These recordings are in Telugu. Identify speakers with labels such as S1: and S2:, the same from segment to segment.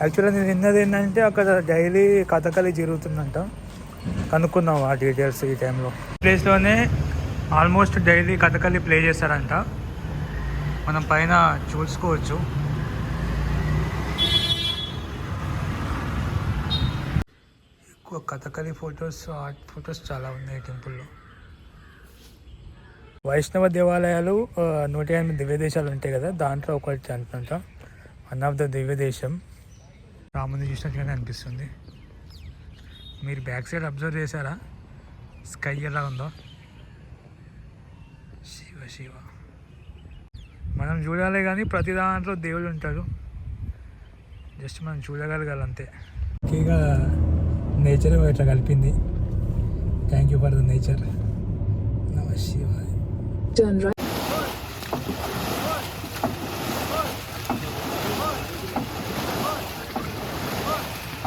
S1: యాక్చువల్గా నేను విన్నది ఏంటంటే అక్కడ డైలీ కథకళి జరుగుతుందంట. కనుక్కున్నాం ఆ డీటెయిల్స్ ఈ టైంలో. ప్లేస్లోనే ఆల్మోస్ట్ డైలీ కథకళి ప్లే చేస్తారంట. మనం పైన చూసుకోవచ్చు. ఎక్కువ కథకళి ఫొటోస్, ఆర్ట్ ఫొటోస్ చాలా ఉన్నాయి టెంపుల్లో. వైష్ణవ దేవాలయాలు 108 దివ్య దేశాలు ఉంటాయి కదా, దాంట్లో ఒకటి అనుకుంట. వన్ ఆఫ్ ద దివ్య దేశం. రాముని చూసినట్టుగానే అనిపిస్తుంది. మీరు బ్యాక్ సైడ్ అబ్జర్వ్ చేశారా స్కై ఎలా ఉందో? శివ శివ. మనం చూడాలి కానీ ప్రతి దాంట్లో దేవుడు ఉంటాడు. జస్ట్ మనం చూడగలగాలంతే. ఇక నేచర్ ఇట్లా కలిపింది. Thank you for the nature. నమ శివాయ.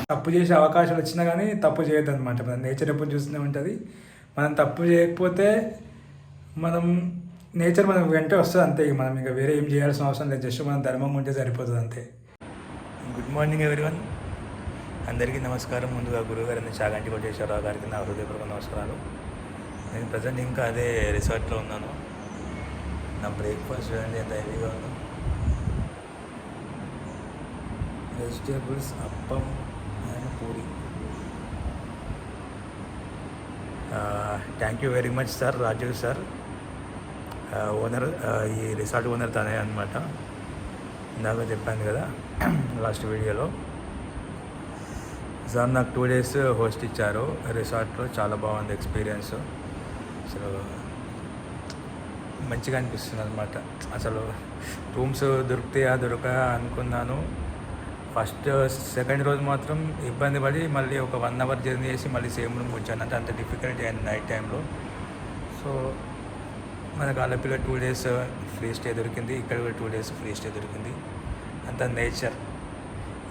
S1: తప్పు చేసే అవకాశం వచ్చినా కానీ తప్పు చేయొద్దు అనమాట. మన నేచర్ ఎప్పుడు చూస్తూనే ఉంటుంది. మనం తప్పు చేయకపోతే మనం నేచర్ మనం వెంట వస్తుంది అంతే. మనం ఇంకా వేరే ఏం చేయాల్సిన అవసరం లేదు. జస్ట్ మనం ధర్మం ఉంటే సరిపోతుంది అంతే. Good morning everyone. అందరికీ నమస్కారం. ముందుగా గురువుగారిని చాగంటి కోటేశ్వరరావు గారికి నా హృదయపూర్వక నమస్కారాలు. నేను ప్రజెంట్ ఇంకా అదే రిసార్ట్లో ఉన్నాను. నా బ్రేక్ఫాస్ట్ చూడండి ఎంత హెవీగా ఉందో. Vegetables, appam and puri. Thank you very much sir, Raju sir. Owner, ఈ రిసార్ట్ ఓనర్ తనే అనమాట. ఇందాక చెప్పాను కదా లాస్ట్ వీడియోలో. సార్ నాకు 2 days హోస్ట్ ఇచ్చారు రిసార్ట్లో. చాలా బాగుంది ఎక్స్పీరియన్స్. అసలు మంచిగా అనిపిస్తుంది అనమాట. అసలు రూమ్స్ దొరకదా అనుకున్నాను. ఫస్ట్ సెకండ్ రోజు మాత్రం ఇబ్బంది పడి మళ్ళీ ఒక 1 hour జర్నీ చేసి మళ్ళీ సేమ్ రూమ్కి వచ్చాను. అంటే అంత డిఫికల్ట్ అయింది నైట్ టైంలో. సో మనకు ఆలపిల్ల 2 days ఫ్రీ స్టే దొరికింది. ఇక్కడ కూడా 2 days ఫ్రీ స్టే దొరికింది. అంత నేచర్.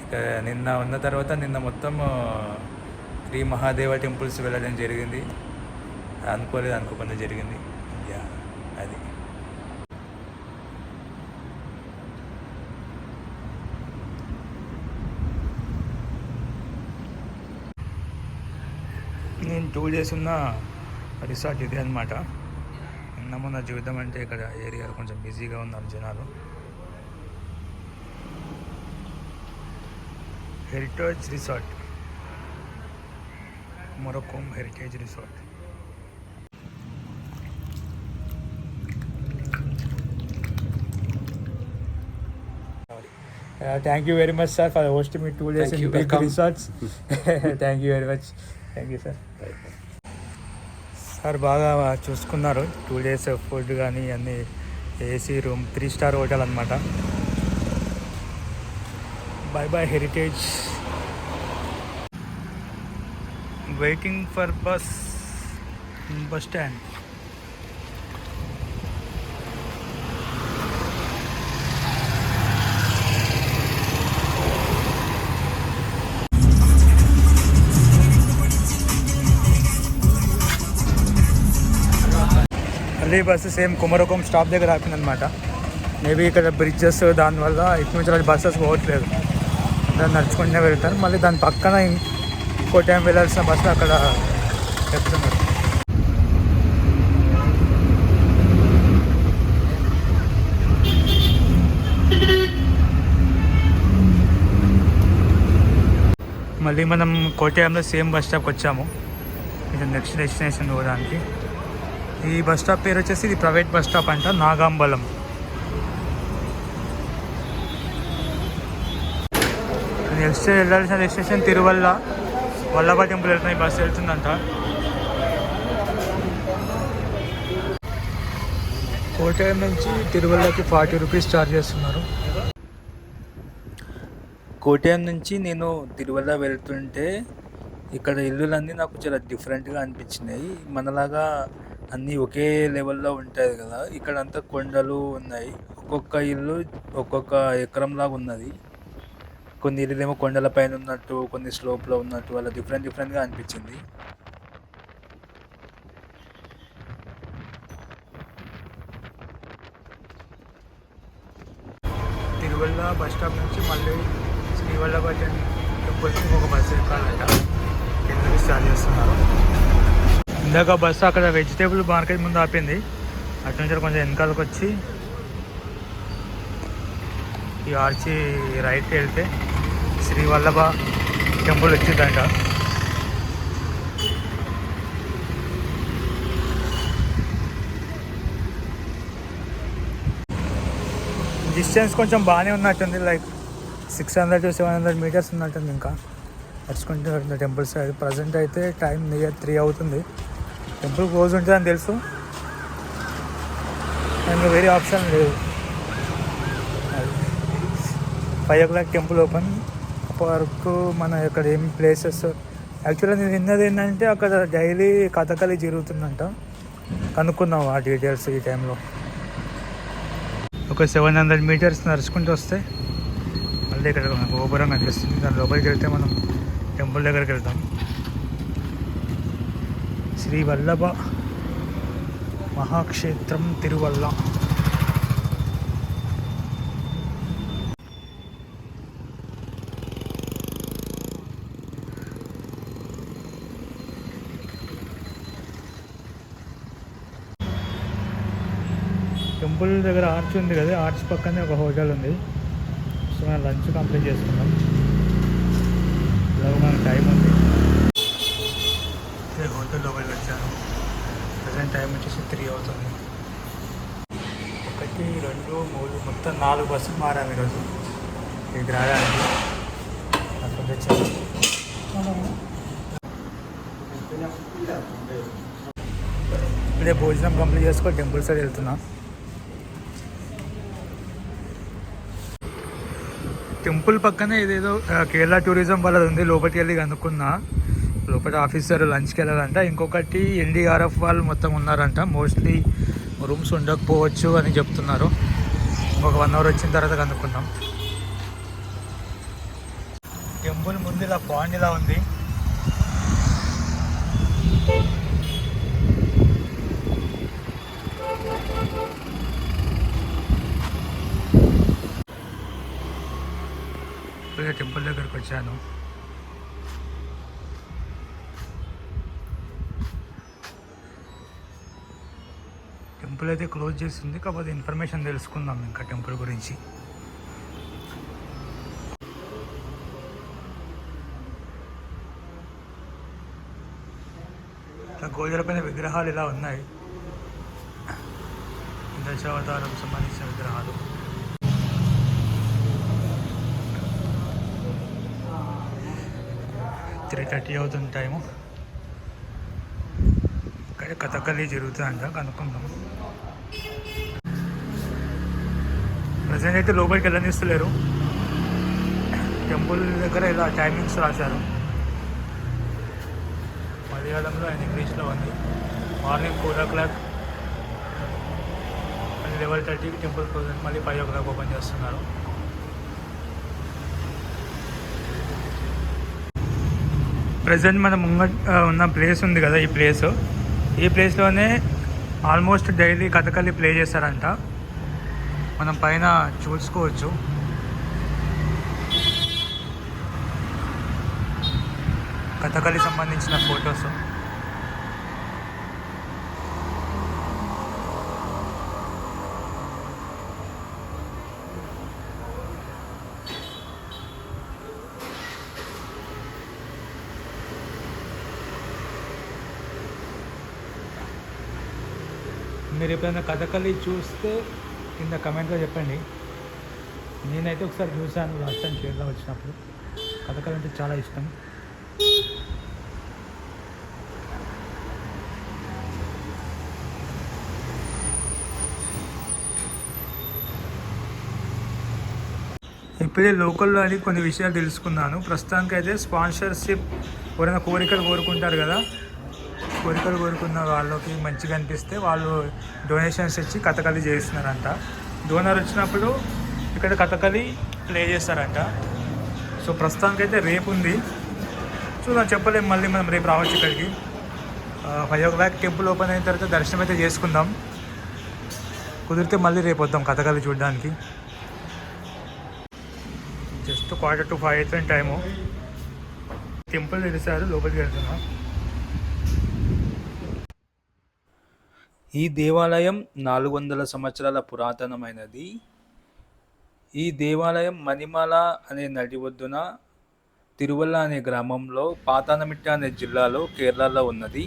S1: ఇక నిన్న ఉన్న తర్వాత నిన్న మొత్తం 3 మహాదేవ టెంపుల్స్ వెళ్ళడం జరిగింది. అనుకోకుండా జరిగింది. యా, అది. నేను 2 days ఉన్న రిసార్ట్ ఇదే అనమాట. మొన్న చూద్దాం అంటే ఇక్కడ ఏరియాలో కొంచెం బిజీగా ఉన్నారు జనాలు. హెరిటేజ్ రిసార్ట్, మొరొకోం heritage resort. Thank you very much sir for hosting me 2 days in big resorts. Thank you very much. Thank you sir. Sir బాగా చూసుకున్నారు. 2 days ఫుడ్ కానీ అన్నీ ఏసీ రూమ్, 3 star హోటల్ అనమాట. Bye bye heritage. Waiting for bus stand. మళ్ళీ బస్సు సేమ్ కుమరకోం స్టాప్ దగ్గర ఆపిందనమాట. మేబీ ఇక్కడ బ్రిడ్జెస్ దానివల్ల ఇటు నుంచి బస్సెస్ పోవట్లేదు. దాన్ని నడుచుకుంటూనే వెళ్తారు. మళ్ళీ దాని పక్కన ఇంకో టైం వెళ్ళాల్సిన బస్సు అక్కడ చెప్తున్నారు. మళ్ళీ మనం కోటయంలో సేమ్ బస్ స్టాప్కి వచ్చాము. ఇది నెక్స్ట్ డెస్టినేషన్ పోవడానికి. ఈ బస్ స్టాప్ పేరు వచ్చేసి, ఇది ప్రైవేట్ బస్ స్టాప్ అంట, నాగాంబలం. నెక్స్ట్ వెళ్ళాల్సిన డెస్టినేషన్ తిరువల్ల. వల్లభ టెంపుల్ వెళ్తున్నాయి, బస్సు వెళ్తుందంట. కోటయం నుంచి తిరువల్లకి 40 rupees ఛార్జ్ చేస్తున్నారు. కోటయం నుంచి నేను తిరువల్ల వెళ్తుంటే ఇక్కడ ఇల్లులన్నీ నాకు చాలా డిఫరెంట్గా అనిపించినాయి. మనలాగా అన్నీ ఒకే లెవెల్లో ఉంటాయి కదా, ఇక్కడ అంతా కొండలు ఉన్నాయి. ఒక్కొక్క ఇల్లు ఒక్కొక్క ఎకరంలాగా ఉన్నది. కొన్ని ఇల్లులేమో కొండల పైన ఉన్నట్టు, కొన్ని స్లోప్లో ఉన్నట్టు, అలా డిఫరెంట్గా అనిపించింది. తిరువల్ల బస్ స్టాప్ నుంచి మళ్ళీ శ్రీ శ్రీవల్లభ టెంపుల్కి ఒక బస్సు ఎక్కాలంట. కిందకి స్టార్ట్ చేస్తున్నారు. ఇందాక బస్సు అక్కడ వెజిటేబుల్ మార్కెట్ ముందు ఆపింది. అటు నుంచి కొంచెం వెనకాలకు వచ్చి ఈ ఆర్చి రైట్కి వెళ్తే శ్రీవల్లభ టెంపుల్ వచ్చిందంట. డిస్టెన్స్ కొంచెం బాగానే ఉన్నట్టుంది, లైక్ 600 to 700 meters ఉన్నట్టుంది. ఇంకా నడుచుకుంటే టెంపుల్ సైడ్. ప్రజెంట్ అయితే టైం నియర్ 3 అవుతుంది. టెంపుల్ క్లోజ్ ఉంటుందని తెలుసు, అండ్ వేరే ఆప్షన్ లేదు. 5 o'clock టెంపుల్ ఓపెన్. వరకు మన ఇక్కడ ఏం ప్లేసెస్ యాక్చువల్గా నేను విన్నది ఏంటంటే అక్కడ డైలీ కథకళి జరుగుతుందంట. కనుక్కున్నాం ఆ డీటెయిల్స్ ఈ టైంలో. ఒక 700 meters నడుచుకుంటూ వస్తే మళ్ళీ ఇక్కడ గోపురం కనిపిస్తుంది. దాని లోపలికి వెళ్తే మనం టెంపుల్ దగ్గరికి వెళ్తాం. శ్రీ వల్లభ మహాక్షేత్రం తిరువల్ల. టెంపుల్ దగ్గర ఆర్చ్ ఉంది కదా, ఆర్చ్ పక్కనే ఒక హోటల్ ఉంది. సో మనం లంచ్ కంప్లీట్ చేసుకున్నాం. ఇలాగ మనకు టైం ఉంది. హోటల్ లోపలికి వచ్చాను. ప్రజెంట్ టైం వచ్చేసి 3 అవుతుంది. 1, 2, 3 మొత్తం 4 బస్సులు మారాము ఈరోజు ఇది రావడానికి. అక్కడ వచ్చాను. ఇప్పుడే భోజనం కంప్లీట్ చేసుకొని టెంపుల్ సైడ్ వెళ్తున్నాం. టెంపుల్ పక్కనే ఇదేదో కేరళ టూరిజం వాళ్ళది ఉంది. లోపలికి వెళ్ళి కనుక్కున్నా, లోపల ఆఫీసర్ లంచ్కి వెళ్ళాలంట. ఇంకొకటి ఎన్డీఆర్ఎఫ్ వాళ్ళు మొత్తం ఉన్నారంట. మోస్ట్లీ రూమ్స్ ఉండకపోవచ్చు అని చెప్తున్నారు. ఒక 1 hour వచ్చిన తర్వాత కనుక్కున్నాం. టెంపుల్ ముందు ఇలా పాండ్ ఇలా ఉంది. టెంపుల్ దగ్గరికి వచ్చాను. టెంపుల్ అయితే క్లోజ్ చేస్తుంది, కాకపోతే ఇన్ఫర్మేషన్ తెలుసుకుందాం ఇంకా టెంపుల్ గురించి. గోడల పైన విగ్రహాలు ఇలా ఉన్నాయి. దశావతారం సంబంధించిన విగ్రహాలు. త్రీ 3:30 అవుతుంది టైము. ఇక్కడ కథకళి జరుగుతుందంట, కనుక్కుందాం. ప్రజెంట్ అయితే లోపలికి వెళ్ళనిస్తలేరు. టెంపుల్ దగ్గర ఇలా టైమింగ్స్ రాశారు. మలయాళంలో అండ్ ఇంగ్లీష్లో ఉంది. మార్నింగ్ 4 o'clock, మళ్ళీ 11:30కి టెంపుల్ క్లోజ్, మళ్ళీ 5 o'clock ఓపెన్ చేస్తున్నారు. ప్రజెంట్ మనం ఉన్న ప్లేస్ ఉంది కదా, ఈ ప్లేస్లోనే ఆల్మోస్ట్ డైలీ కథకళి ప్లే చేస్తారంట. మనం పైన చూసుకోవచ్చు. కథకళి సంబంధించిన ఫొటోస్. మీరు ఎప్పుడైనా కథకళి చూస్తే కింద కమెంట్లో చెప్పండి. నేనైతే ఒకసారి చూశాను లాస్ట్ టైం కేరళ వచ్చినప్పుడు. కథకళి అంటే చాలా ఇష్టం. ఇప్పుడే లోకల్లో అని కొన్ని విషయాలు తెలుసుకున్నాను. ప్రస్తుతానికైతే స్పాన్సర్షిప్ ఎవరైనా కోరికలు కోరుకుంటారు కదా, కోరికలు కోరుకున్న వాళ్ళకి మంచిగా అనిపిస్తే వాళ్ళు డొనేషన్స్ ఇచ్చి కథకళి చేస్తున్నారంట. డోనర్ వచ్చినప్పుడు ఇక్కడ కథకళి ప్లే చేస్తారంట. సో ప్రస్తుతానికైతే రేపు ఉంది, చూద్దాం, చెప్పలేము. మళ్ళీ మనం రేపు రావచ్చు ఇక్కడికి. 5 o'clock టెంపుల్ ఓపెన్ అయిన తర్వాత దర్శనం అయితే చేసుకుందాం. కుదిరితే మళ్ళీ రేపు వద్దాం కథకళి చూడడానికి. జస్ట్ జస్ట్ 4:45 అవుతుంది టైము. టెంపుల్ తెరిచారు, లోపలికి వెళ్తున్నాం. ఈ దేవాలయం 400 సంవత్సరాల పురాతనమైనది. ఈ దేవాలయం మణిమల అనే నది ఒడ్డున తిరువల్ల అనే గ్రామంలో పాతానమిట్ట అనే జిల్లాలో కేరళలో ఉన్నది.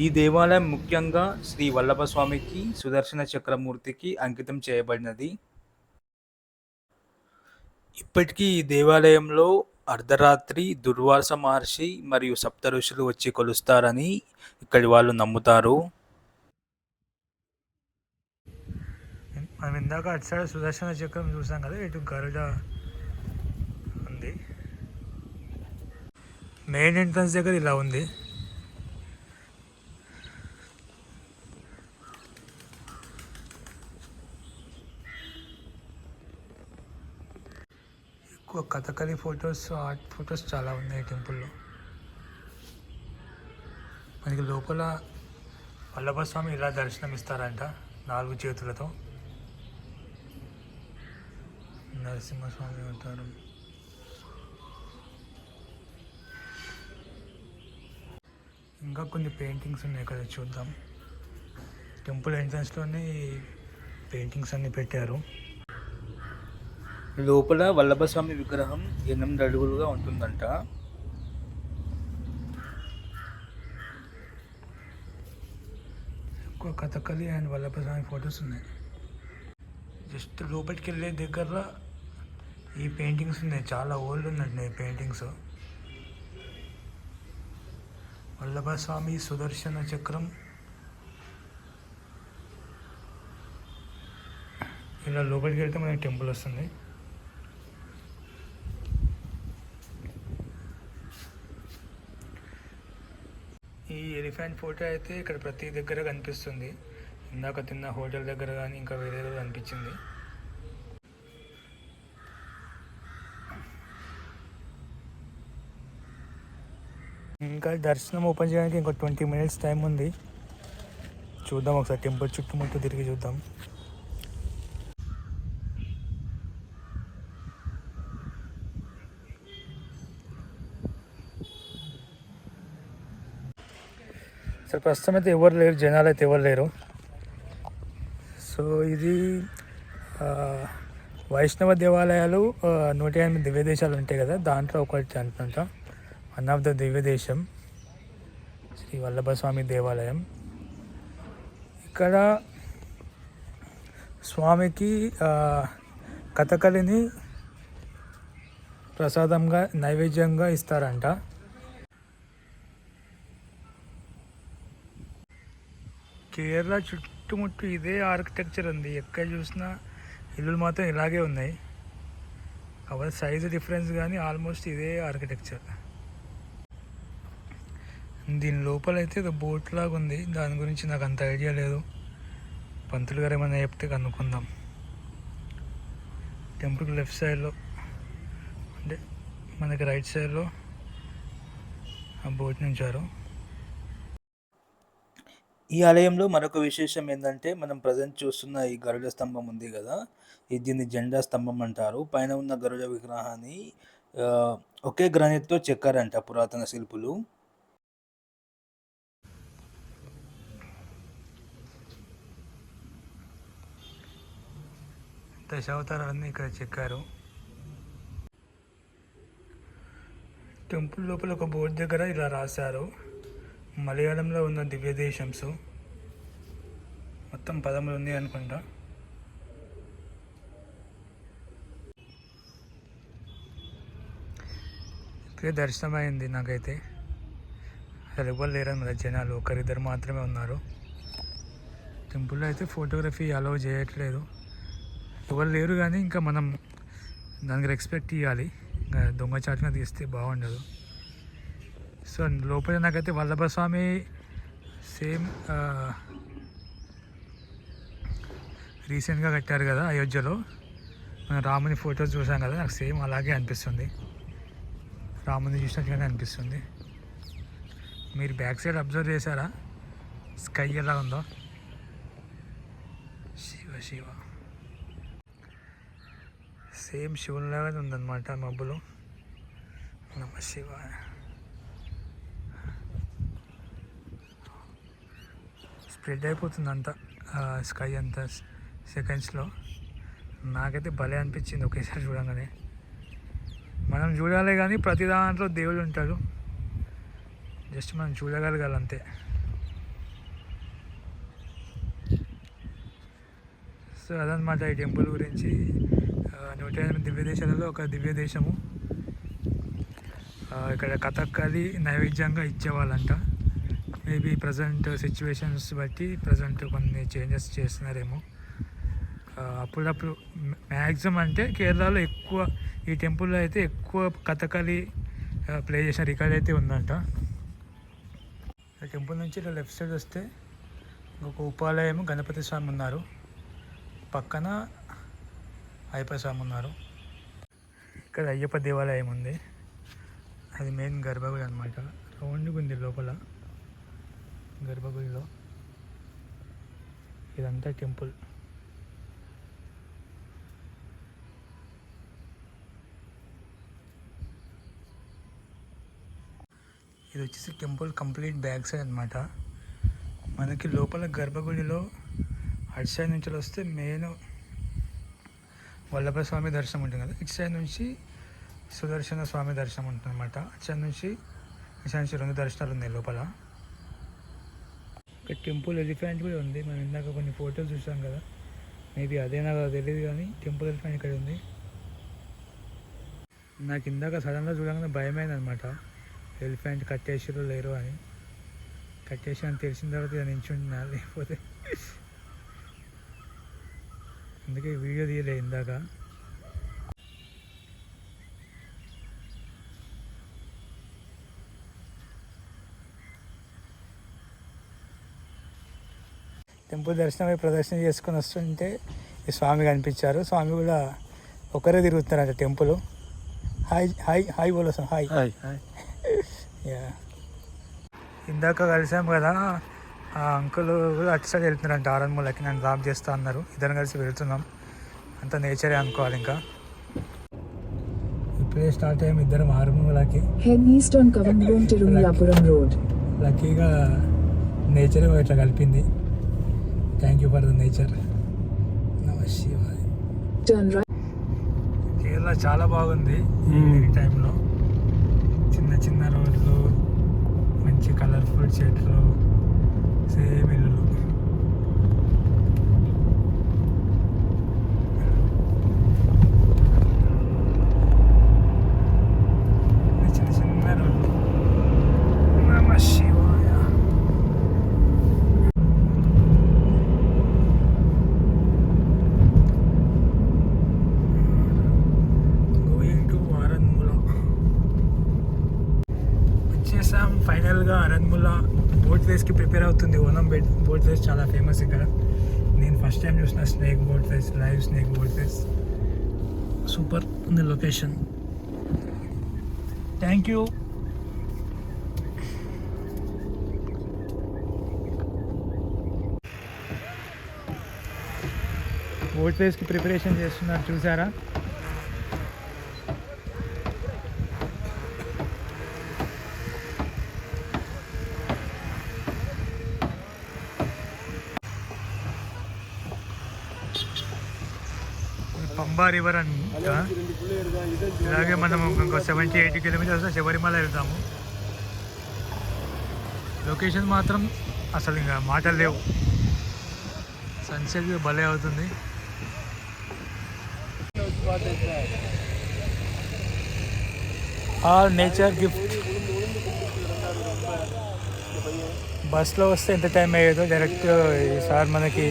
S1: ఈ దేవాలయం ముఖ్యంగా శ్రీ వల్లభస్వామికి, సుదర్శన చక్రమూర్తికి అంకితం చేయబడినది. ఇప్పటికీ ఈ దేవాలయంలో అర్ధరాత్రి దుర్వాస మహర్షి మరియు సప్త ఋషులు వచ్చి కొలుస్తారని ఇక్కడి వాళ్ళు నమ్ముతారు. మనం ఇందాక అటు సైడ్ సుదర్శన చక్రం చూసాం కదా, ఇటు గరుడ ఉంది. మెయిన్ ఎంట్రన్స్ దగ్గర ఇలా ఉంది. ఎక్కువ కథకళి ఫొటోస్, ఆర్ట్ ఫొటోస్ చాలా ఉన్నాయి టెంపుల్లో. మనకి లోపల వల్లభస్వామి ఇలా దర్శనం ఇస్తారంట 4 చేతులతో. నరసింహస్వామి అవతారం. ఇంకా కొన్ని పెయింటింగ్స్ ఉన్నాయి కదా, చూద్దాం. టెంపుల్ ఎంట్రన్స్లోనే పెయింటింగ్స్ అన్నీ పెట్టారు. లోపల వల్లభస్వామి విగ్రహం 8 అడుగులుగా ఉంటుందంట. ఎక్కువ కథకళి అండ్ వల్లభస్వామి ఫొటోస్ ఉన్నాయి. జస్ట్ లోపలికి వెళ్ళే దగ్గర ఈ పెయింటింగ్స్ ఉన్నాయి. చాలా ఓల్డ్ ఉన్నట్టున్నాయి పెయింటింగ్స్. వల్లభస్వామి, సుదర్శన చక్రం. ఇలా లోపలికి వెళ్తే మనకి టెంపుల్ వస్తుంది. ఈ ఎలిఫెంట్ ఫోటో అయితే ఇక్కడ ప్రతి దగ్గర కనిపిస్తుంది. ఇందాక తిన్న హోటల్ దగ్గర కానీ ఇంకా వేరే దగ్గర కనిపించింది. ఇంకా దర్శనం ఓపెన్ చేయడానికి ఇంకో 20 minutes టైం ఉంది. చూద్దాం ఒకసారి టెంపుల్ చుట్టుముట్టు తిరిగి చూద్దాం. అసలు ప్రస్తుతం అయితే ఎవరు లేరు, జనాలు అయితే ఎవరు లేరు. సో ఇది వైష్ణవ దేవాలయాలు 108 దివ్య దేశాలు ఉంటాయి కదా, దాంట్లో ఒకటి అనుకుంటా. వన్ ఆఫ్ ద దివ్య దేశం శ్రీ వల్లభస్వామి దేవాలయం. ఇక్కడ స్వామికి కథకళిని ప్రసాదంగా నైవేద్యంగా ఇస్తారంట. కేరళ చుట్టుముట్టు ఇదే ఆర్కిటెక్చర్ ఉంది. ఎక్కడ చూసినా ఇల్లులు మాత్రం ఇలాగే ఉన్నాయి. అవర్ సైజు డిఫరెన్స్ కానీ ఆల్మోస్ట్ ఇదే ఆర్కిటెక్చర్. దీని లోపల అయితే ఏదో బోట్ లాగా ఉంది. దాని గురించి నాకు అంత ఐడియా లేదు. పంతులు గారు ఏమైనా చెప్తే కనుక్కుందాం. టెంపుల్కి లెఫ్ట్ సైడ్లో అంటే మనకి రైట్ సైడ్లో ఆ బోట్ నుంచారు. ఈ ఆలయంలో మరొక విశేషం ఏంటంటే, మనం ప్రజెంట్ చూస్తున్న ఈ గరుడ స్తంభం ఉంది కదా, దీన్ని జెండా స్తంభం అంటారు. పైన ఉన్న గరుడ విగ్రహాన్ని ఒకే గ్రానైట్తో చెక్కారంట పురాతన శిల్పులు. దశావతారాలన్నీ ఇక్కడ చెక్కారు. టెంపుల్ లోపల ఒక బోర్డు దగ్గర ఇలా రాశారు. మలయాళంలో ఉన్న దివ్య దేశంసు మొత్తం 13 ఉంది అనుకుంటా. ఇక్కడే దర్శనం అయింది నాకైతే. అసలు ఎవరు లేరన్నమాట, జనాలు ఒకరిద్దరు మాత్రమే ఉన్నారు. టెంపుల్లో అయితే ఫోటోగ్రఫీ అలౌ చేయట్లేదు, ఎవరు లేరు. కానీ ఇంకా మనం దానికి రెస్పెక్ట్ ఇవ్వాలి. ఇంకా దొంగచాటుగా తీస్తే బాగుండదు. సో లోపల నాకైతే వల్లభస్వామి సేమ్ రీసెంట్గా కట్టారు కదా అయోధ్యలో, మన రాముని ఫొటోస్ చూసాం కదా, నాకు సేమ్ అలాగే అనిపిస్తుంది. రాముని చూసినట్టుగానే అనిపిస్తుంది. మీరు బ్యాక్ సైడ్ అబ్జర్వ్ చేశారా స్కై ఎలా ఉందో? శివ శివ సేమ్ శివునిలాగానే ఉందన్నమాట మబ్బులు. నమ శివాయ. స్ప్రెడ్ అయిపోతుంది అంతా స్కై అంతా సెకండ్స్లో. నాకైతే భలే అనిపించింది ఒకేసారి చూడంగానే. మనం చూడాలి కానీ ప్రతి దాంట్లో దేవుడు ఉంటాడు, జస్ట్ మనం చూడగలగాలి అంతే. సో అదనమాట ఈ టెంపుల్ గురించి. 108 దివ్య దేశాలలో ఒక దివ్య దేశము. ఇక్కడ కథక్కలి నైవేద్యంగా ఇచ్చేవాళ్ళంట. మేబీ ప్రజెంట్ సిచ్యువేషన్స్ బట్టి ప్రజెంట్ కొన్ని చేంజెస్ చేస్తున్నారేమో. అప్పుడప్పుడు మ్యాక్సిమం అంటే కేరళలో ఎక్కువ ఈ టెంపుల్లో అయితే ఎక్కువ కథకళి ప్లే చేసిన రికార్డ్ అయితే ఉందంట. టెంపుల్ నుంచి ఇలా లెఫ్ట్ సైడ్ వస్తే ఒక ఉపాలయం గణపతి స్వామి ఉన్నారు, పక్కన అయ్యప్ప స్వామి ఉన్నారు. ఇక్కడ అయ్యప్ప దేవాలయం ఉంది, అది మెయిన్ గర్భగుడి అనమాట. రౌండ్గా ఉంది లోపల గర్భగుడిలో. ఇదంతా టెంపుల్. ఇది వచ్చేసి టెంపుల్ కంప్లీట్ బ్యాక్ సైడ్ అనమాట. మనకి లోపల గర్భగుడిలో అటు సైడ్ నుంచి వస్తే మెయిన్ వల్లభ స్వామి దర్శనం ఉంటుంది కదా, ఇటు సైడ్ నుంచి సుదర్శన స్వామి దర్శనం ఉంటుంది అనమాట. అటు సైడ్ నుంచి ఇటు సైడ్ నుంచి 2 దర్శనాలు ఉన్నాయి లోపల. ఇక్కడ టెంపుల్ ఎలిఫెంట్ కూడా ఉంది. మనం ఇందాక కొన్ని ఫోటోలు చూసాం కదా, మేబీ అదేనా తెలియదు కానీ టెంపుల్ ఎలిఫెంట్ ఇక్కడ ఉంది. నాకు ఇందాక సడన్గా చూడగానే భయమైంది అనమాట, ఎలిఫెంట్ కట్టేసారో లేరు అని. కట్టేసి అని తెలిసిన తర్వాత నేను నించుంటున్నా, లేకపోతే అందుకే వీడియో తీయలే ఇందాక. టెంపుల్ దర్శనం ప్రదర్శన చేసుకొని వస్తుంటే ఈ స్వామి కనిపించారు. స్వామి కూడా ఒకరే తిరుగుతున్నారంట టెంపుల్. హాయ్ హాయ్ హాయ్ బోలో sir, hi hi hi. Yeah, ఇందాక కలిసాం కదా, ఆ అంకుల్ కూడా అటు సైడ్ వెళ్తున్నారంట ఆరన్మూలకి. నన్ను డ్రాప్ చేస్తా అన్నారు. ఇద్దరం కలిసి వెళ్తున్నాం. అంతా నేచరే అనుకోవాలి. ఇంకా ఇప్పుడే స్టార్ట్ అయ్యాము ఇద్దరం ఆరన్మూలకి. లక్కీగా నేచరే ఇట్లా కలిపింది. Thank you for the nature. నమశివాయ. కేరళ చాలా బాగుంది ఈ టైంలో. చిన్న చిన్న రోడ్లు, మంచి కలర్ఫుల్ చెట్లు, సేమ్ ఇల్లు. చిన్న చిన్న రోడ్లు. నమశివాయ. ఫైనల్గా అరన్ముల బోట్ రేస్కి ప్రిపేర్ అవుతుంది. ఓనం బోట్ రేస్ చాలా ఫేమస్ ఇక్కడ. నేను ఫస్ట్ టైం చూసిన snake boat race, live snake boat race. Super ఉంది లొకేషన్. Thank you. బోట్ రేస్కి ప్రిపరేషన్ చేస్తున్నారు చూసారా. పంబా రివర్ అంట. ఇలాగే మనం ఇంకో 70-80 కిలోమీటర్స్ శబరిమల వెళ్తాము. లొకేషన్ మాత్రం అసలు ఇంకా మాటలు లేవు. సన్సెట్ భలే అవుతుంది. All nature gift. బస్లో వస్తే ఎంత టైం అయ్యేదో. డైరెక్ట్ ఈసారి మనకి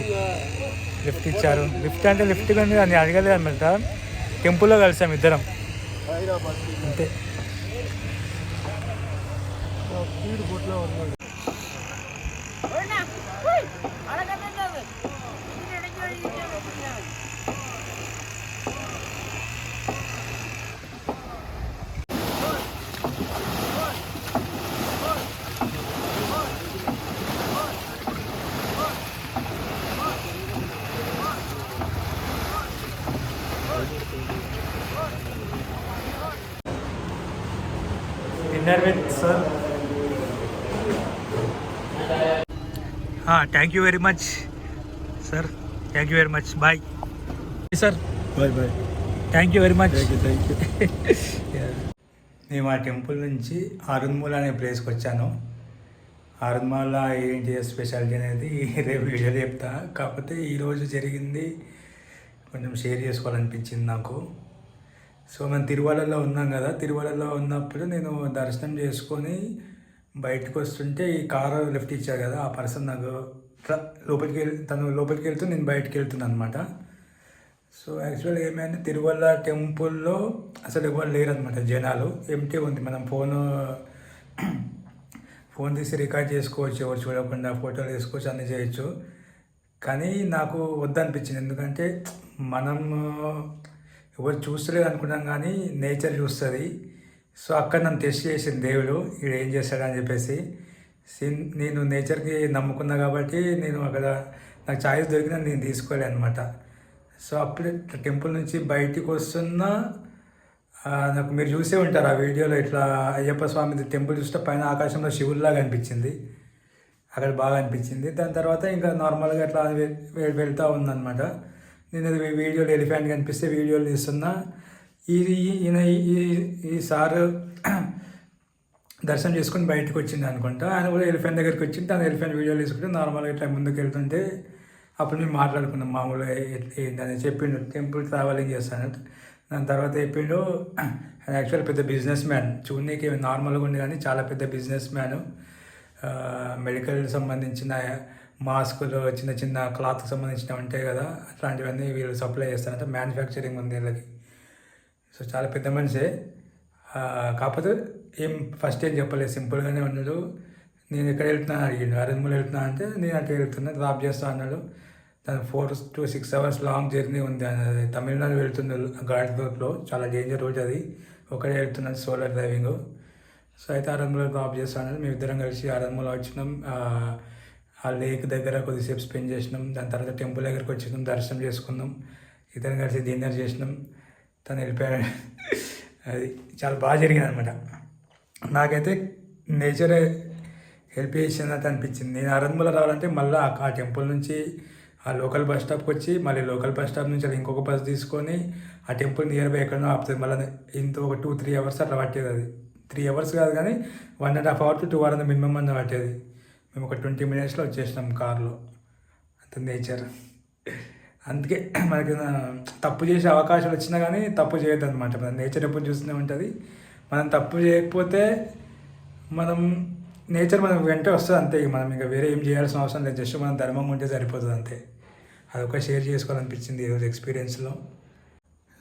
S1: లిఫ్ట్ ఇచ్చారు. లిఫ్ట్ అంటే లిఫ్ట్ కానీ అని అడగలేదు అనమాట. టెంపుల్లో కలిసాం ఇద్దరం అంతే.
S2: Dinner with sir.
S1: Thank you very much sir, thank you very much. Bye sir.
S2: Bye bye.
S1: Thank you very much.
S2: Thank you.
S1: మేము ఆ టెంపుల్ నుంచి ఆరున్మూల అనే ప్లేస్కి వచ్చాను. ఆరున్మూల ఏంటి స్పెషాలిటీ అనేది రేపు వీడియో చెప్తా. కాకపోతే ఈరోజు జరిగింది కొంచెం షేర్ చేసుకోవాలనిపించింది నాకు. సో మనం తిరుమలలో ఉన్నాం కదా, తిరుమలలో ఉన్నప్పుడు నేను దర్శనం చేసుకొని బయటకు వస్తుంటే ఈ కారు లిఫ్ట్ ఇచ్చారు కదా, ఆ పర్సన్ నాకు తను లోపలికి వెళ్తూ నేను బయటకు వెళ్తున్నాను అనమాట. సో యాక్చువల్గా ఏమైంది, తిరుమల టెంపుల్లో అసలు ఎవరు లేరనమాట, జనాలు ఎంటీ ఉంది. మనం ఫోన్ తీసి రికార్డ్ చేసుకోవచ్చు, ఎవరు చూడకుండా ఫోటోలు తీసుకోవచ్చు, అన్నీ చేయొచ్చు. కానీ నాకు వద్దనిపించింది, ఎందుకంటే మనం ఎవరు చూస్తలేదు అనుకున్నాం కానీ నేచర్ చూస్తుంది. సో అక్కడ నన్ను టెస్ట్ చేసింది దేవుడు, వీడు ఏం చేస్తాడని చెప్పేసి. నేను నేచర్కి నమ్ముకున్నా కాబట్టి నేను అక్కడ నాకు ఛాయిస్ దొరికినా నేను తీసుకోలే అనమాట. సో అప్పుడే టెంపుల్ నుంచి బయటికి వస్తున్నా నాకు మీరు చూసే ఉంటారు ఆ వీడియోలో, ఇట్లా అయ్యప్ప స్వామి టెంపుల్ చూస్తే పైన ఆకాశంలో శివుల్లాగా అనిపించింది, అక్కడ బాగా అనిపించింది. దాని తర్వాత ఇంకా నార్మల్గా అట్లా వెళ్తూ ఉందన్నమాట. నేను వీడియోలో ఎలిఫెంట్ కనిపిస్తే వీడియోలు తీస్తున్నా. ఈ సారు దర్శనం చేసుకుని బయటకు వచ్చింది అనుకుంటా. ఆయన కూడా ఎలిఫెంట్ దగ్గరికి వచ్చింది, తను ఎలిఫెంట్ వీడియోలు తీసుకుంటే నార్మల్గా ఇట్లా ముందుకు వెళ్తుంటే అప్పుడు మేము మాట్లాడుకున్నాం మామూలుగా ఏంటని చెప్పిండు, టెంపుల్ ట్రావెలింగ్ చేస్తానంటే. దాని తర్వాత చెప్పిండు ఆయన యాక్చువల్ పెద్ద బిజినెస్ మ్యాన్, చూడనీకి నార్మల్గా ఉండి కానీ చాలా పెద్ద బిజినెస్ మ్యాను. మెడికల్ సంబంధించిన మాస్కులు, చిన్న చిన్న క్లాత్కి సంబంధించినవి ఉంటాయి కదా, అట్లాంటివన్నీ వీళ్ళు సప్లై చేస్తారంటే మ్యానుఫ్యాక్చరింగ్ ఉంది వీళ్ళకి. సో చాలా పెద్ద మనిషే. కాకపోతే ఫస్ట్ ఏం చెప్పలేదు, సింపుల్గానే ఉన్నాడు. నేను ఎక్కడ వెళ్తున్నాను అడిగిండు, అరంగులు వెళ్తున్నా అంటే నేను అక్కడ వెళ్తున్నా, డ్రాప్ చేస్తా అన్నాడు. దాని 4 to 6 hours లాంగ్ జర్నీ ఉంది. అది తమిళనాడు వెళ్తున్నాడు, గాడ్స్బర్గ్లో చాలా డేంజర్ రోడ్ అది, ఒకడే వెళ్తున్నాడు సోలో డ్రైవింగ్. సో అయితే అరంగులో డ్రాప్ చేస్తాను, మేము ఇద్దరం కలిసి అరంగులో వచ్చినాం. ఆ లేక్ దగ్గర కొద్దిసేపు స్పెండ్ చేసినాం. దాని తర్వాత టెంపుల్ దగ్గరికి వచ్చినాం, దర్శనం చేసుకున్నాం, ఇద్దరం కలిసి డిన్నర్ చేసినాం, తను వెళ్ళిపోయాడు. అది చాలా బాగా జరిగింది అనమాట. నాకైతే నేచరే హెల్ప్ చేసినట్టు అనిపించింది. నేను అరంగుల రావాలంటే మళ్ళీ ఆ టెంపుల్ నుంచి ఆ లోకల్ బస్ స్టాప్కి వచ్చి మళ్ళీ లోకల్ బస్ స్టాప్ నుంచి అది ఇంకొక బస్ తీసుకొని ఆ టెంపుల్ నియర్ బై ఎక్కడో ఆపుతుంది. మళ్ళీ ఇంత ఒక 2-3 hours అట్లా పట్టేది. అది 3 hours కాదు కానీ 1.5 hour to 2 hours మినిమం అన్న పట్టేది. మేము ఒక 20 minutesలో వచ్చేసినాం కార్లో. అంత నేచర్. అందుకే మనకి తప్పు చేసే అవకాశాలు వచ్చినా కానీ తప్పు చేయొద్దు అనమాట. మన నేచర్ ఎప్పుడు చూస్తూనే ఉంటుంది. మనం తప్పు చేయకపోతే నేచర్ మనం వెంటే వస్తుంది అంతే. మనం ఇంకా వేరే ఏం చేయాల్సిన అవసరం లేదు, జస్ట్ మనం ధర్మం ఉంటే సరిపోతుంది అంతే. అదొక షేర్ చేసుకోవాలనిపించింది ఈరోజు ఎక్స్పీరియన్స్లో.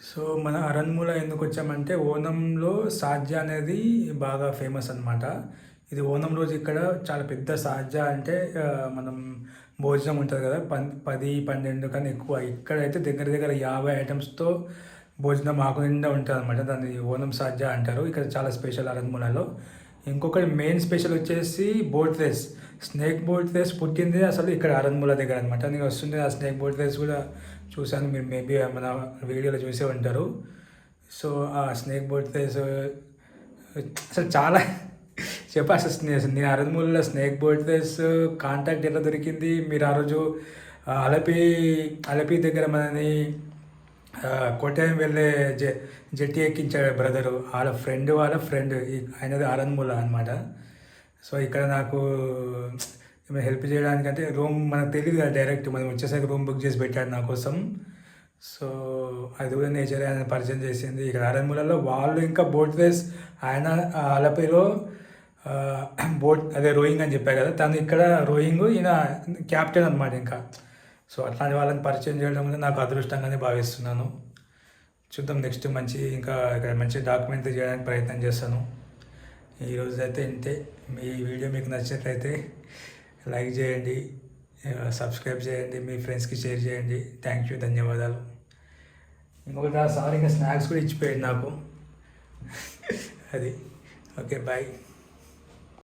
S1: సో మన అరంగుల ఎందుకు వచ్చామంటే ఓనంలో సాధ్య అనేది బాగా ఫేమస్ అనమాట. ఇది ఓనం రోజు ఇక్కడ చాలా పెద్ద సాధ్య, అంటే మనం భోజనం ఉంటుంది కదా 10-12 కన్నా ఎక్కువ. ఇక్కడైతే దగ్గర దగ్గర 50 items భోజనం ఆకు నిండా ఉంటుంది అనమాట. దాన్ని ఓనం సాధ్య అంటారు. ఇక్కడ చాలా స్పెషల్ అరంగులలో. ఇంకొకటి మెయిన్ స్పెషల్ వచ్చేసి boat race. Snake boat race పుట్టింది అసలు ఇక్కడ అరంగుల దగ్గర అనమాట. నేను వస్తుంటే ఆ స్నేక్ బోట్ రేస్ కూడా చూశాను, మీరు మేబీ మన వీడియోలో చూసే ఉంటారు. సో ఆ స్నేక్ బోట్ రేస్ అసలు చాలా అసలు నేను అరంగులలో స్నేక్ బోట్ రేస్ కాంటాక్ట్ ఎలా దొరికింది. మీరు ఆ రోజు అలపి దగ్గర మనని కోటాయం వెళ్ళే జట్టి ఎక్కించాడు బ్రదరు, వాళ్ళ ఫ్రెండ్ ఆయనది అరంగుల అనమాట. సో ఇక్కడ నాకు హెల్ప్ చేయడానికంటే రూమ్ మనకు తెలియదు కదా, డైరెక్ట్ మనం వచ్చేసరికి రూమ్ బుక్ చేసి పెట్టాడు నా కోసం. సో అది కూడా నేచర్ ఆయన పరిచయం చేసింది. ఇక్కడ అరంగులలో వాళ్ళు ఇంకా బోట్ రేస్, ఆయన అలపిలో రోయింగ్ అని చెప్పారు కదా, తను ఇక్కడ రోయింగ్, ఈయన క్యాప్టెన్ అనమాట. ఇంకా సో అట్లాంటి వాళ్ళని పరిచయం చేయడం అనేది నాకు అదృష్టంగానే భావిస్తున్నాను. చూద్దాం నెక్స్ట్ ఇంకా ఇక్కడ మంచి డాక్యుమెంటరీ చేయడానికి ప్రయత్నం చేస్తాను. ఈరోజు అయితే ఇంతే. మీ వీడియో మీకు నచ్చినట్లయితే లైక్ చేయండి, సబ్స్క్రైబ్ చేయండి, మీ ఫ్రెండ్స్కి షేర్ చేయండి. థ్యాంక్ యూ, ధన్యవాదాలు. ఇంకొకటి సార్ ఇంకా స్నాక్స్ కూడా ఇచ్చిపోయాడు నాకు. అది ఓకే, బాయ్.